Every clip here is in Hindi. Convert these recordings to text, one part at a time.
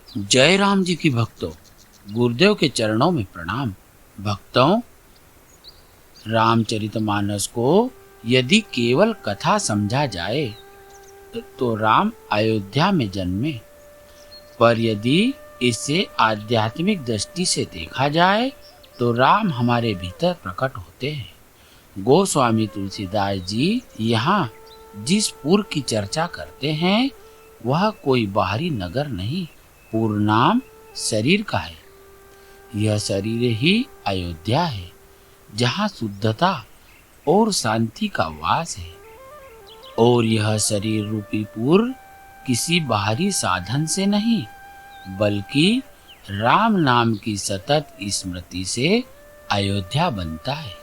जय राम जी की भक्तों, गुरुदेव के चरणों में प्रणाम। भक्तों, रामचरितमानस को यदि केवल कथा समझा जाए तो राम अयोध्या में जन्मे, पर यदि इसे आध्यात्मिक दृष्टि से देखा जाए तो राम हमारे भीतर प्रकट होते हैं। गोस्वामी तुलसीदास जी यहाँ जिस पुर की चर्चा करते हैं वह कोई बाहरी नगर नहीं, पूर्ण नाम शरीर का है। यह शरीर ही अयोध्या है, जहाँ शुद्धता और शांति का वास है। और यह शरीर रूपी पुर किसी बाहरी साधन से नहीं, बल्कि राम नाम की सतत स्मृति से अयोध्या बनता है।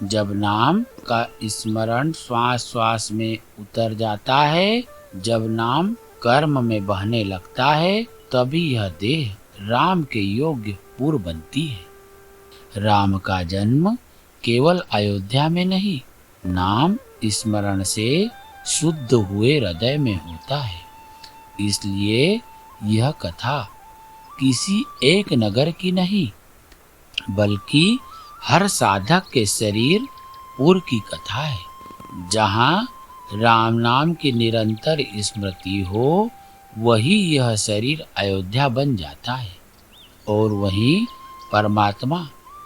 जब नाम का स्मरण श्वास श्वास में उतर जाता है, जब नाम कर्म में बहने लगता है, तभी यह देह राम के योग्य पुर बनती है। राम का जन्म केवल अयोध्या में नहीं, नाम स्मरण से शुद्ध हुए हृदय में होता है। इसलिए यह कथा किसी एक नगर की नहीं, बल्कि हर साधक के शरीर पुर की कथा है। जहाँ राम नाम की निरंतर स्मृति हो, वही यह शरीर अयोध्या बन जाता है और वहीं परमात्मा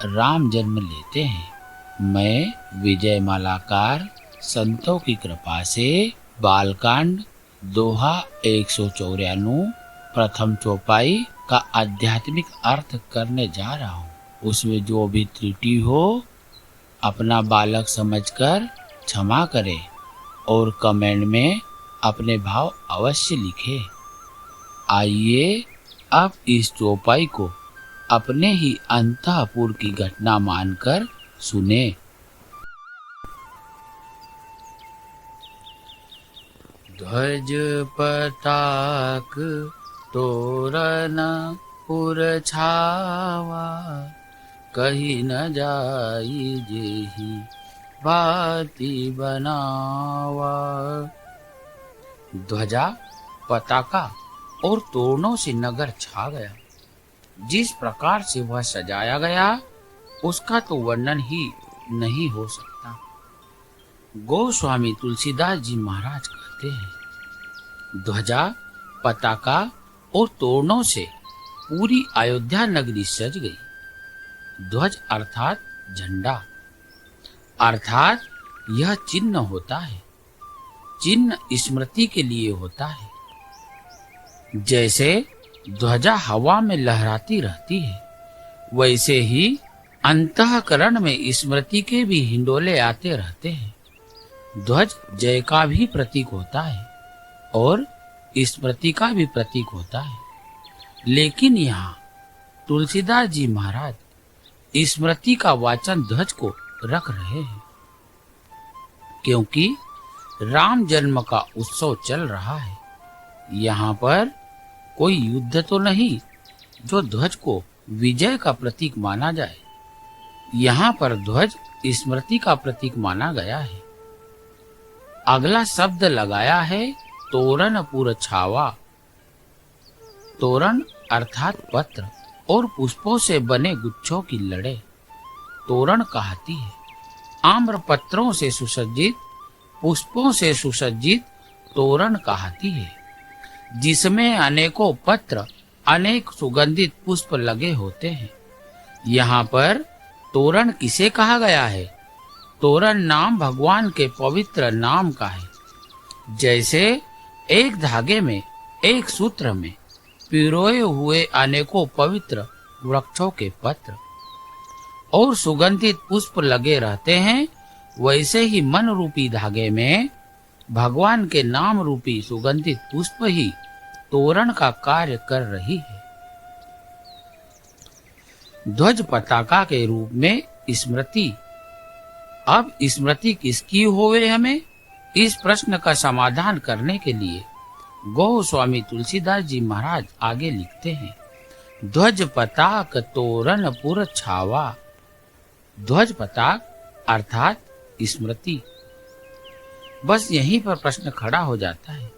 राम जन्म लेते हैं। मैं विजय मालाकार संतों की कृपा से बालकांड दोहा 194 प्रथम चौपाई का आध्यात्मिक अर्थ करने जा रहा हूँ। उसमें जो भी त्रुटि हो अपना बालक समझकर क्षमा करें और कमेंट में अपने भाव अवश्य लिखें। आइए अब इस चौपाई को अपने ही अंतःपुर की घटना मानकर सुने। ध्वज पताक तोरण पुर छावा, कहीं न जाई जेहि भांति बनावा। ध्वजा, पताका और तोरणों से नगर छा गया। जिस प्रकार से वह सजाया गया उसका तो वर्णन ही नहीं हो सकता। गोस्वामी तुलसीदास जी महाराज कहते हैं, ध्वजा, पताका और तोरणों से पूरी अयोध्या नगरी सज गई। ध्वज अर्थात झंडा, अर्थात यह चिन्ह होता है। चिन्ह स्मृति के लिए होता है। जैसे ध्वजा हवा में लहराती रहती है, वैसे ही अंतःकरण में स्मृति के भी हिंडोले आते रहते हैं। ध्वज जय का भी प्रतीक होता है और स्मृति का भी प्रतीक होता है। लेकिन यहाँ तुलसीदास जी महाराज स्मृति का वाचन ध्वज को रख रहे हैं, क्योंकि राम जन्म का उत्सव चल रहा है। यहाँ पर कोई युद्ध तो नहीं जो ध्वज को विजय का प्रतीक माना जाए। यहाँ पर ध्वज स्मृति का प्रतीक माना गया है। अगला शब्द लगाया है तोरण पुर छावा। तोरण अर्थात पत्र और पुष्पों से बने गुच्छों की लड़े तोरण कहती है। आम्र पत्रों से सुसज्जित, पुष्पों से सुसज्जित तोरण कहती है, जिसमें अनेकों पत्र, अनेक सुगंधित पुष्प लगे होते हैं। यहाँ पर तोरण किसे कहा गया है? तोरण नाम भगवान के पवित्र नाम का है। जैसे एक धागे में, एक सूत्र में पिरोए हुए अनेकों पवित्र वृक्षों के पत्र और सुगंधित पुष्प लगे रहते हैं, वैसे ही मन रूपी धागे में भगवान के नाम रूपी सुगंधित पुष्प ही तोरण का कार्य कर रही है। ध्वज पताका के रूप में स्मृति। अब स्मृति किसकी होवे हमें? इस प्रश्न का समाधान करने के लिए गोस्वामी तुलसीदास जी महाराज आगे लिखते हैं, ध्वज पताक तोरण पुर छावा। ध्वज पताक अर्थात स्मृति। बस यहीं पर प्रश्न खड़ा हो जाता है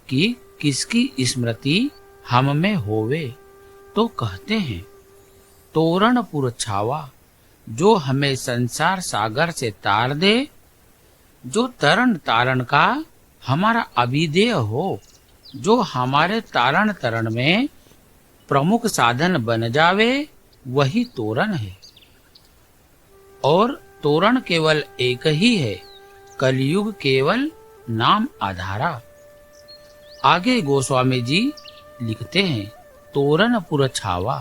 कि किसकी स्मृति हम में होवे तो कहते हैं तोरण पुर छावा, जो हमें संसार सागर से तार दे, जो तरण तारण का हमारा अभिधेय हो, जो हमारे तारण तरण में प्रमुख साधन बन जावे, वही तोरण है। और तोरण केवल एक ही है, कलयुग केवल नाम आधारा। आगे गोस्वामी जी लिखते हैं तोरण पुर छावा,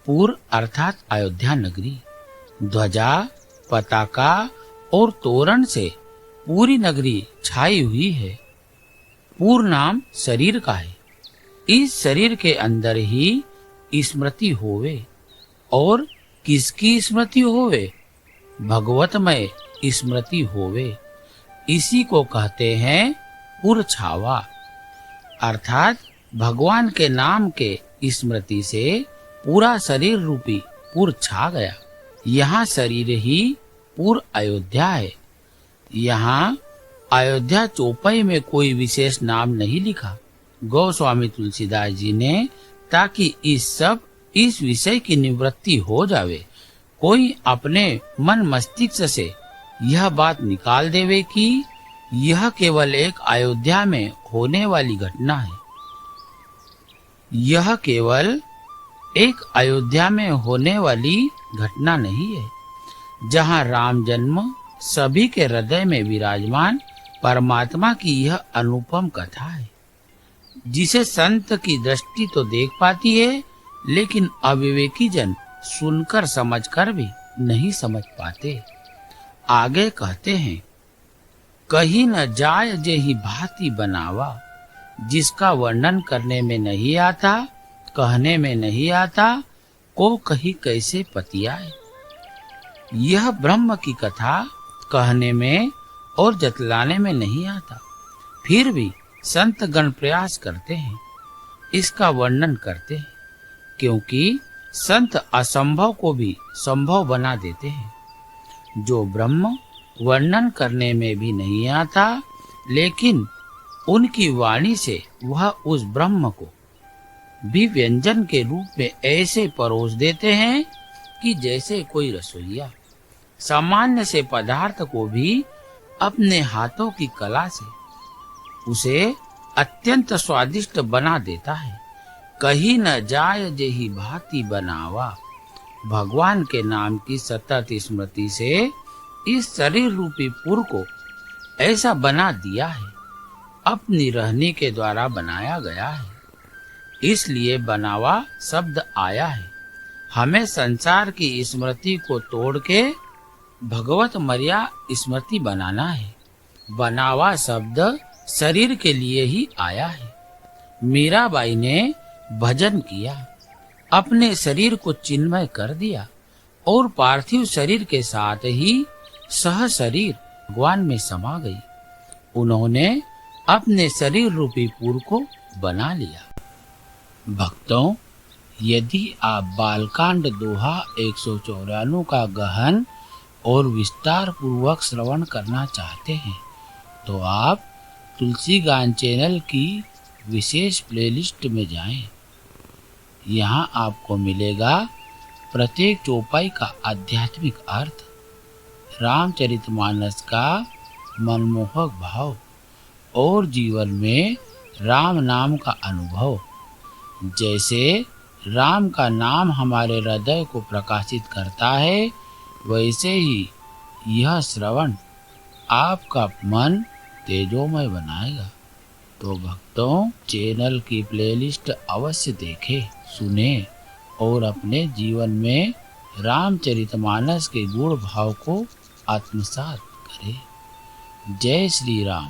पुर अर्थात अयोध्या नगरी, ध्वजा पताका और तोरण से पूरी नगरी छाई हुई है। पूर नाम शरीर का है। इस शरीर के अंदर ही स्मृति होवे, और किसकी स्मृति होवे? भगवतमय स्मृति होवे। इसी को कहते हैं पुर छावा, अर्थात भगवान के नाम के स्मृति से पूरा शरीर रूपी पुर छा गया। यहाँ शरीर ही पुर अयोध्या है। यहाँ अयोध्या चौपाई में कोई विशेष नाम नहीं लिखा गोस्वामी तुलसीदास जी ने, ताकि इस विषय की निवृत्ति हो जावे। कोई अपने मन मस्तिष्क से यह बात निकाल देवे कि यह केवल एक अयोध्या में होने वाली घटना है। यह केवल एक अयोध्या में होने वाली घटना नहीं है। जहाँ राम जन्म सभी के हृदय में विराजमान परमात्मा की यह अनुपम कथा है, जिसे संत की दृष्टि तो देख पाती है, लेकिन अविवेकी जन सुनकर समझकर भी नहीं समझ पाते। आगे कहते हैं कहीं न जाय जेहि भांति बनावा, जिसका वर्णन करने में नहीं आता, कहने में नहीं आता, को कहीं कैसे पतियाए। यह ब्रह्म की कथा कहने में और जतलाने में नहीं आता, फिर भी संत गण प्रयास करते हैं, इसका वर्णन करते हैं, क्योंकि संत असंभव को भी संभव बना देते हैं। जो ब्रह्म वर्णन करने में भी नहीं आता, लेकिन उनकी वाणी से वह उस ब्रह्म को भी व्यंजन के रूप में ऐसे परोस देते हैं कि जैसे कोई रसोइया सामान्य से पदार्थ को भी अपने हाथों की कला से उसे अत्यंत स्वादिष्ट बना देता है। कहीं न जाय जेहि भांति बनावा, भगवान के नाम की सतत स्मृति से इस शरीर रूपी पुर को ऐसा बना दिया है, अपनी रहने के द्वारा बनाया गया है, इसलिए बनावा शब्द आया है। हमें संसार की स्मृति को तोड़ के भगवत मर्या स्मृति बनाना है। बनावा शब्द शरीर के लिए ही आया है। मीराबाई ने भजन किया, अपने शरीर को चिन्मय कर दिया और पार्थिव शरीर के साथ ही सह शरीर भगवान में समा गई। उन्होंने अपने शरीर रूपी पुर को बना लिया। भक्तों, यदि आप बालकांड दोहा 194 का गहन और विस्तार पूर्वक श्रवण करना चाहते हैं, तो आप तुलसी गान चैनल की विशेष प्लेलिस्ट में जाएं। यहाँ आपको मिलेगा प्रत्येक चौपाई का आध्यात्मिक अर्थ, रामचरितमानस का मनमोहक भाव और जीवन में राम नाम का अनुभव। जैसे राम का नाम हमारे हृदय को प्रकाशित करता है, वैसे ही यह श्रवण आपका मन तेजोमय बनाएगा। तो भक्तों, चैनल की प्लेलिस्ट अवश्य देखें, सुने और अपने जीवन में रामचरितमानस के गुण भाव को आत्मसात करें। जय श्री राम।